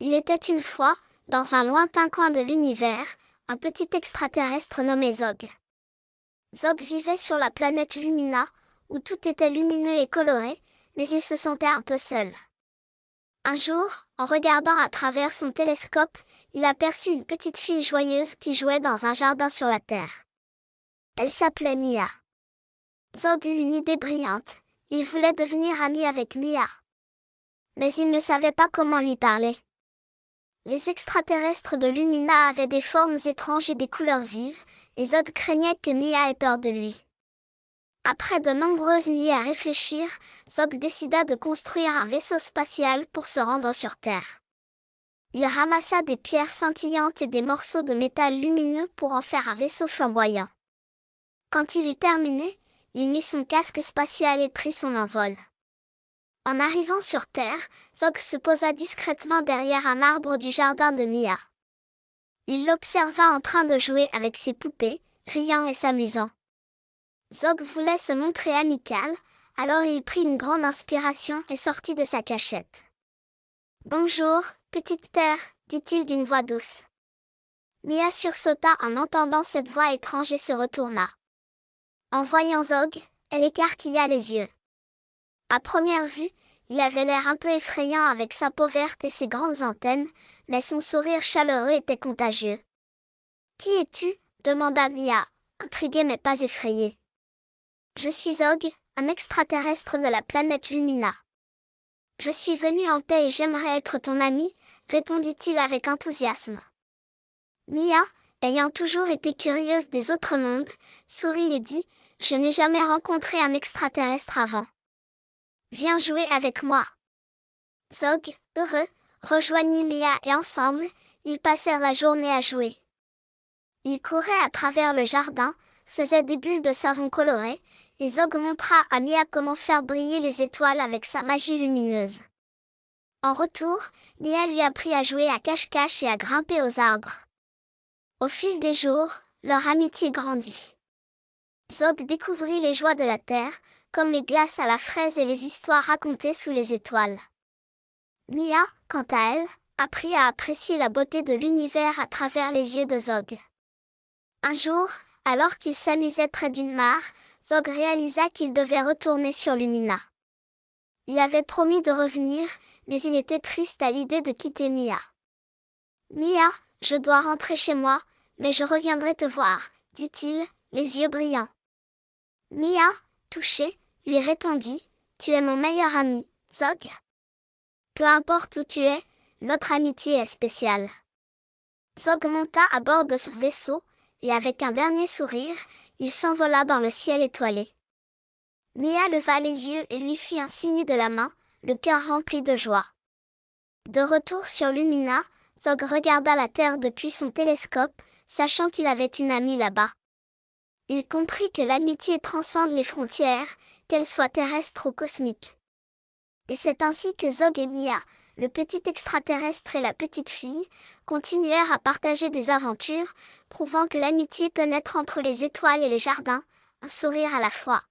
Il était une fois, dans un lointain coin de l'univers, un petit extraterrestre nommé Zog. Zog vivait sur la planète Lumina, où tout était lumineux et coloré, mais il se sentait un peu seul. Un jour, en regardant à travers son télescope, il aperçut une petite fille joyeuse qui jouait dans un jardin sur la Terre. Elle s'appelait Mia. Zog eut une idée brillante, il voulait devenir ami avec Mia. Mais il ne savait pas comment lui parler. Les extraterrestres de Lumina avaient des formes étranges et des couleurs vives, et Zog craignait que Mia ait peur de lui. Après de nombreuses nuits à réfléchir, Zog décida de construire un vaisseau spatial pour se rendre sur Terre. Il ramassa des pierres scintillantes et des morceaux de métal lumineux pour en faire un vaisseau flamboyant. Quand il eut terminé, il mit son casque spatial et prit son envol. En arrivant sur Terre, Zog se posa discrètement derrière un arbre du jardin de Mia. Il l'observa en train de jouer avec ses poupées, riant et s'amusant. Zog voulait se montrer amical, alors il prit une grande inspiration et sortit de sa cachette. « Bonjour, petite Terre, dit-il d'une voix douce. Mia sursauta en entendant cette voix étrange et se retourna. En voyant Zog, elle écarquilla les yeux. À première vue, il avait l'air un peu effrayant avec sa peau verte et ses grandes antennes, mais son sourire chaleureux était contagieux. « Qui es-tu » demanda Mia, intriguée mais pas effrayée. « Je suis Zog, un extraterrestre de la planète Lumina. Je suis venu en paix et j'aimerais être ton ami, répondit-il avec enthousiasme. Mia, ayant toujours été curieuse des autres mondes, sourit et dit « Je n'ai jamais rencontré un extraterrestre avant. Viens jouer avec moi. » Zog, heureux, rejoignit Mia et ensemble, ils passèrent la journée à jouer. Ils couraient à travers le jardin, faisaient des bulles de savon colorées, et Zog montra à Mia comment faire briller les étoiles avec sa magie lumineuse. En retour, Mia lui apprit à jouer à cache-cache et à grimper aux arbres. Au fil des jours, leur amitié grandit. Zog découvrit les joies de la terre, comme les glaces à la fraise et les histoires racontées sous les étoiles. Mia, quant à elle, apprit à apprécier la beauté de l'univers à travers les yeux de Zog. Un jour, alors qu'il s'amusait près d'une mare, Zog réalisa qu'il devait retourner sur Lumina. Il avait promis de revenir, mais il était triste à l'idée de quitter Mia. « Mia, je dois rentrer chez moi, mais je reviendrai te voir, » dit-il, les yeux brillants. Mia, touchée, lui répondit, « Tu es mon meilleur ami, Zog. Peu importe où tu es, notre amitié est spéciale. » Zog monta à bord de son vaisseau, et avec un dernier sourire, il s'envola dans le ciel étoilé. Mia leva les yeux et lui fit un signe de la main, le cœur rempli de joie. De retour sur Lumina, Zog regarda la Terre depuis son télescope, sachant qu'il avait une amie là-bas. Il comprit que l'amitié transcende les frontières, qu'elles soient terrestres ou cosmiques. Et c'est ainsi que Zog et Mia, le petit extraterrestre et la petite fille, continuèrent à partager des aventures, prouvant que l'amitié peut naître entre les étoiles et les jardins, un sourire à la fois.